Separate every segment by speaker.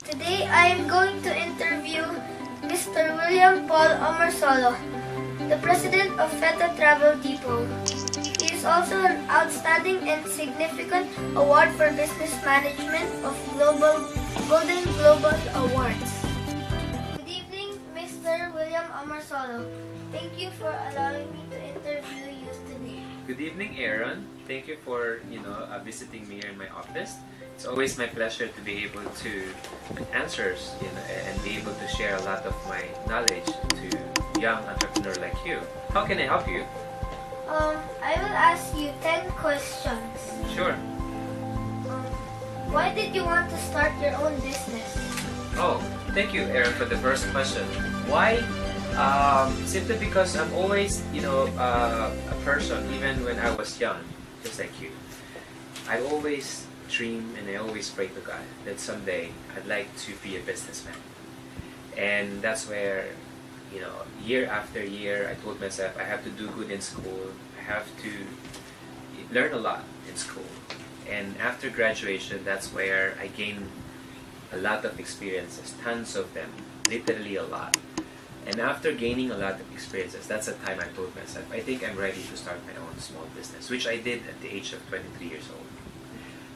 Speaker 1: Today I am going to interview Mr. William Paul Omarsolo, the president of Feta Travel Depot. He is also an outstanding and significant award for business management of Golden Global Awards. Good evening, Mr. William Omarsolo. Thank you for allowing me to interview you today.
Speaker 2: Good evening, Aaron. Thank you for visiting me here in my office. It's always my pleasure to be able to answer and be able to share a lot of my knowledge to young entrepreneur like you. How can I help you?
Speaker 1: I will ask you 10 questions.
Speaker 2: Sure.
Speaker 1: Why did you want to start your own business?
Speaker 2: Oh, thank you, Aaron, for the first question. Why? Simply because I'm always, a person, even when I was young, just like you. I always dream and I always pray to God that someday I'd like to be a businessman. And that's where, year after year, I told myself I have to do good in school. I have to learn a lot in school. And after graduation, that's where I gained a lot of experiences, tons of them, literally a lot. And after gaining a lot of experiences, that's the time I told myself, I think I'm ready to start my own small business, which I did at the age of 23 years old.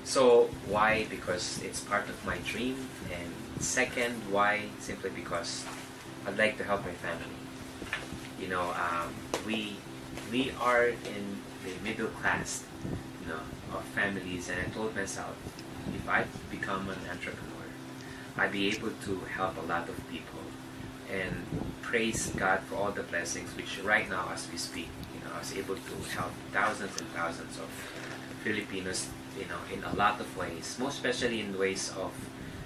Speaker 2: So why? Because it's part of my dream. And second, why? Simply because I'd like to help my family. We are in the middle class, of families, and I told myself, if I become an entrepreneur, I'd be able to help a lot of people and praise God for all the blessings, which right now, as we speak, I was able to help thousands and thousands of Filipinos, in a lot of ways, most especially in ways of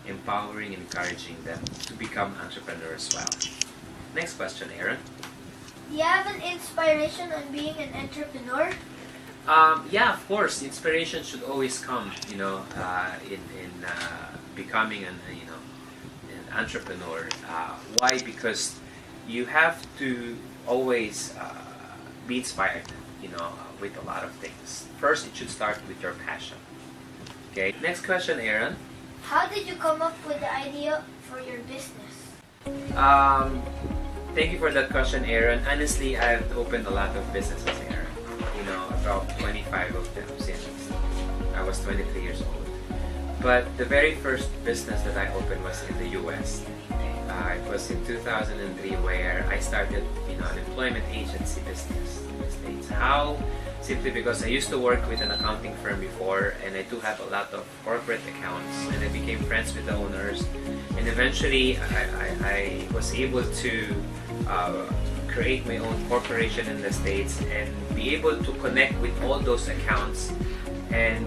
Speaker 2: empowering and encouraging them to become entrepreneurs as well. Next question, Aaron.
Speaker 1: Do you have an inspiration on being an entrepreneur?
Speaker 2: Yeah, of course. Inspiration should always come, in becoming an entrepreneur. Why? Because you have to always be inspired, with a lot of things. First, it should start with your passion. Okay. Next question, Aaron.
Speaker 1: How did you come up with the idea for your business?
Speaker 2: Thank you for that question, Aaron. Honestly, I've opened a lot of businesses, Aaron. About 25 of them since I was 23 years old. But the very first business that I opened was in the U.S. It was in 2003 where I started, an employment agency business in the States. How? Simply because I used to work with an accounting firm before, and I do have a lot of corporate accounts, and I became friends with the owners, and eventually I was able to create my own corporation in the States and be able to connect with all those accounts, and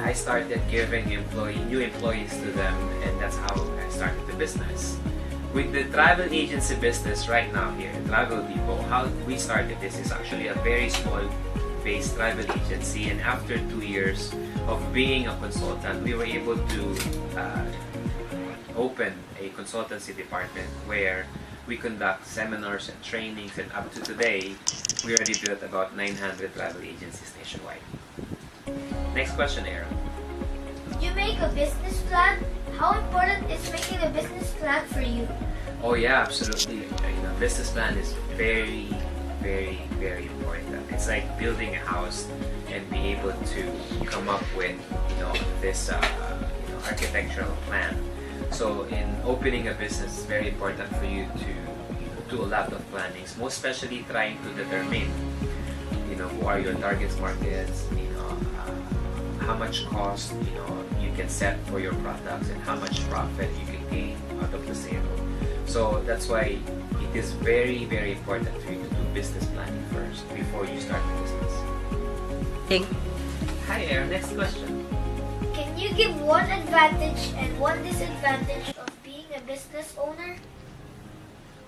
Speaker 2: I started giving new employees to them, and that's how I started the business. With the travel agency business right now here, Travel Depot, how we started this is actually a very small based travel agency, and after 2 years of being a consultant, we were able to open a consultancy department where we conduct seminars and trainings, and up to today, we already built about 900 travel agencies nationwide. Next question, Aaron.
Speaker 1: Did you make a business plan? How important is making a business plan for you?
Speaker 2: Oh yeah, absolutely. Business plan is very, very, very important. It's like building a house and be able to come up with, this, architectural plan. So in opening a business, it's very important for you to do a lot of plannings, most especially trying to determine, who are your target markets, how much cost, you can set for your products, and how much profit you can gain out of the sale. So that's why it is very, very important for you to do business planning first before you start the business. Hi, Aaron. Next question.
Speaker 1: Can you give one advantage and one disadvantage of being a business owner?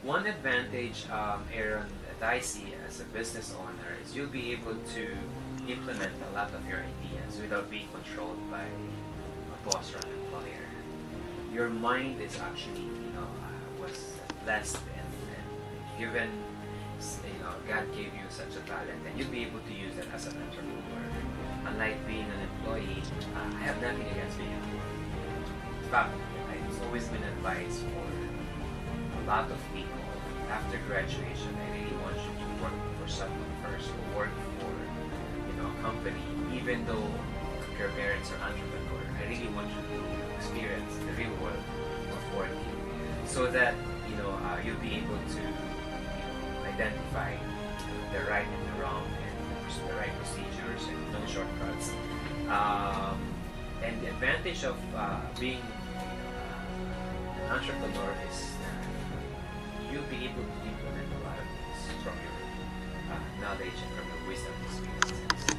Speaker 2: One advantage, Aaron, that I see as a business owner is you'll be able to implement a lot of your ideas without being controlled by a boss or an employer. Your mind is actually, was blessed and given, God gave you such a talent, and you'll be able to use it as an entrepreneur. Unlike being an employee, I have nothing against being an employee. In fact, always been advised for a lot of people after graduation. I really want you to work for someone first, or work for a company, even though your parents are entrepreneur. I really want you to experience the real world of working, so that you'll be able to identify the right and the wrong, and the right procedures, and no shortcuts. And the advantage of being an entrepreneur is you'll be able to implement a lot of things from your knowledge and from your wisdom experiences.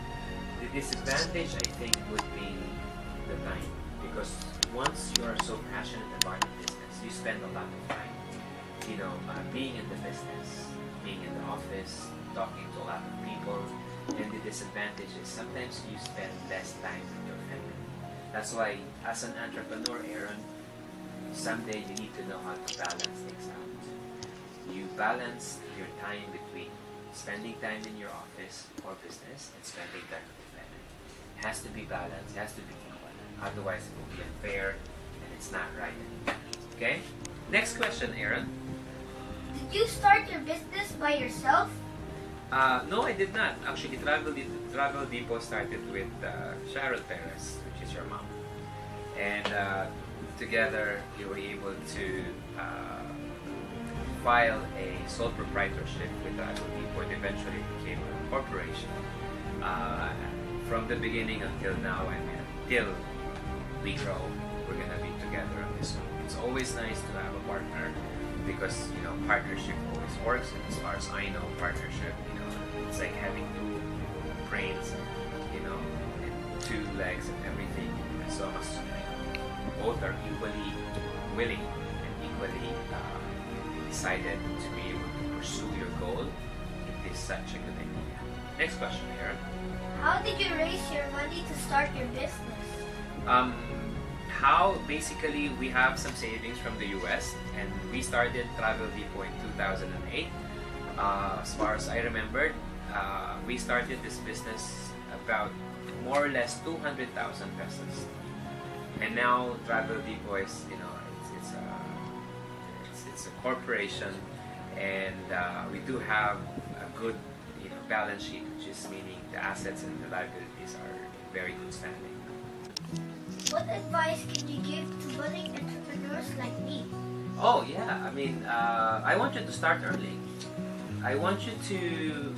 Speaker 2: The disadvantage, I think, would be the time, because once you are so passionate about the business, you spend a lot of time, being in the business, being in the office, talking to a lot of people. And the disadvantage is sometimes you spend less time with your family. That's why, as an entrepreneur, Aaron, someday you need to know how to balance things out. You balance your time between spending time in your office or business and spending time with your family. It has to be balanced, it has to be equal. Otherwise, it will be unfair and it's not right anymore. Okay? Next question, Aaron.
Speaker 1: Did you start your business by yourself?
Speaker 2: No, I did not. Actually, Travel Depot started with Sharon Perez, which is your mom. And together, we were able to file a sole proprietorship with Travel Depot. It eventually became a corporation. From the beginning until now, and until we grow, we're going to be together on this one. It's always nice to have a partner, because partnership always works. And as far as I know, partnership, it's like having two brains, and two legs and everything. And so as both are equally willing and equally decided to be able to pursue your goal, it is such a good idea. Next question, Aaron.
Speaker 1: How did you raise your money to start your business?
Speaker 2: Basically, we have some savings from the US, and we started Travel Depot in 2008. As far as I remembered, we started this business about more or less 200,000 pesos. And now Travel Depot is, it's a corporation, and we do have a good, balance sheet, which is meaning the assets and the liabilities are in very good standing.
Speaker 1: What advice can you give to budding entrepreneurs like me?
Speaker 2: Oh yeah, I want you to start early. I want you to,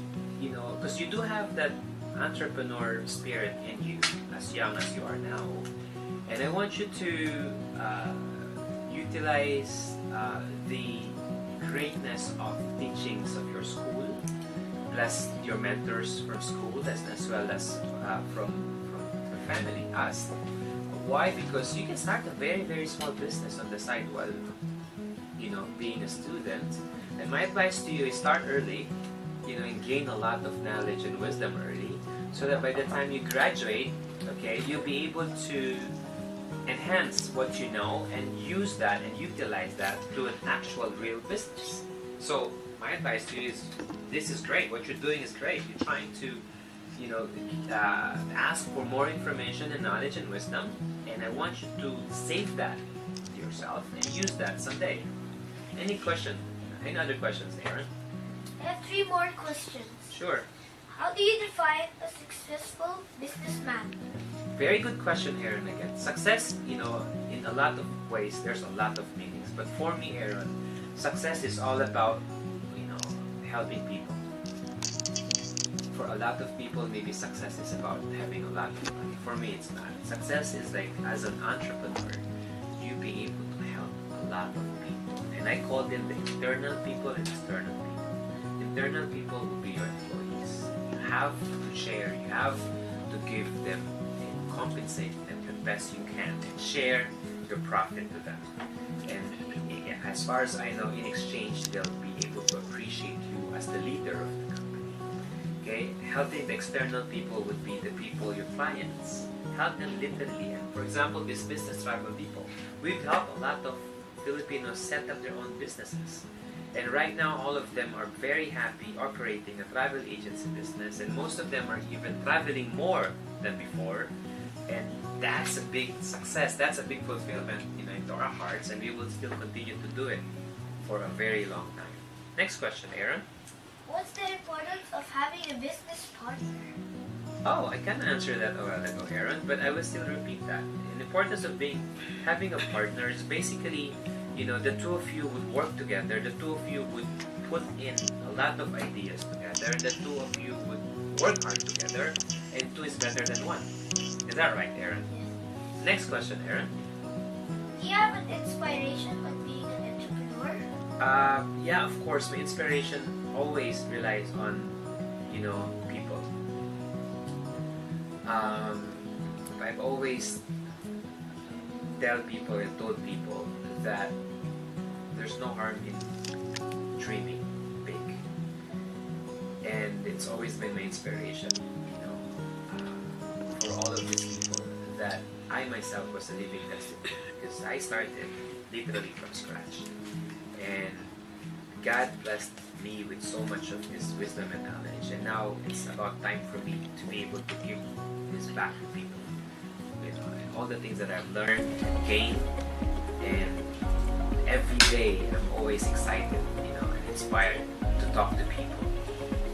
Speaker 2: because you do have that entrepreneur spirit in you as young as you are now. And I want you to utilize the greatness of teachings of your school, plus your mentors from school, as well as from your family, us. Why? Because you can start a very, very small business on the side while, being a student. And my advice to you is start early, and gain a lot of knowledge and wisdom early, so that by the time you graduate, okay, you'll be able to enhance what you know and use that and utilize that to an actual real business. So my advice to you is, this is great. What you're doing is great. You're trying to ask for more information and knowledge and wisdom, and I want you to save that to yourself and use that someday. Any other questions, Aaron?
Speaker 1: I have 3 more questions.
Speaker 2: Sure.
Speaker 1: How do you define a successful businessman?
Speaker 2: Very good question, Aaron. Again, success, in a lot of ways, there's a lot of meanings. But for me, Aaron, success is all about, helping people. For a lot of people, maybe success is about having a lot of money. For me, it's not. Success is like, as an entrepreneur, you be able to help a lot of people. And I call them the internal people and external people. Internal people will be your employees. You have to share, you have to give them and compensate them the best you can, and share your profit to them. And as far as I know, in exchange, they'll be able to appreciate you as the leader of the company. Okay? Helping the external people would be the people, your clients. Help them literally. And for example, this business, Travel Depot, we've helped a lot of Filipinos set up their own businesses. And right now, all of them are very happy operating a travel agency business, and most of them are even traveling more than before. And that's a big success. That's a big fulfillment, into our hearts, and we will still continue to do it for a very long time. Next question, Aaron.
Speaker 1: What's the importance of having a business partner?
Speaker 2: Oh, I can answer that a while ago, Aaron, but I will still repeat that. The importance of having a partner is basically, the two of you would work together, the two of you would put in a lot of ideas together, the two of you would work hard together, and two is better than one. Is that right, Aaron? Next question, Aaron.
Speaker 1: Do you have an inspiration on being an entrepreneur?
Speaker 2: Yeah, of course. My inspiration always relies on, people. I've always told people that there's no harm in dreaming big, and it's always been my inspiration, for all of these people, that I myself was a living testimony, because I started literally from scratch, and God blessed me with so much of His wisdom and knowledge, and now it's about time for me to be able to give this back to people, and all the things that I've learned and gained, and every day I'm always excited, and inspired to talk to people,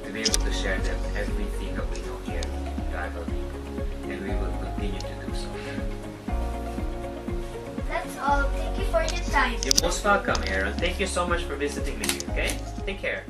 Speaker 2: to be able to share them everything that we know here at Tribal People, and we will continue to do so.
Speaker 1: That's all. Thank you for your time.
Speaker 2: You're most welcome, Aaron. Thank you so much for visiting me, okay? Take care.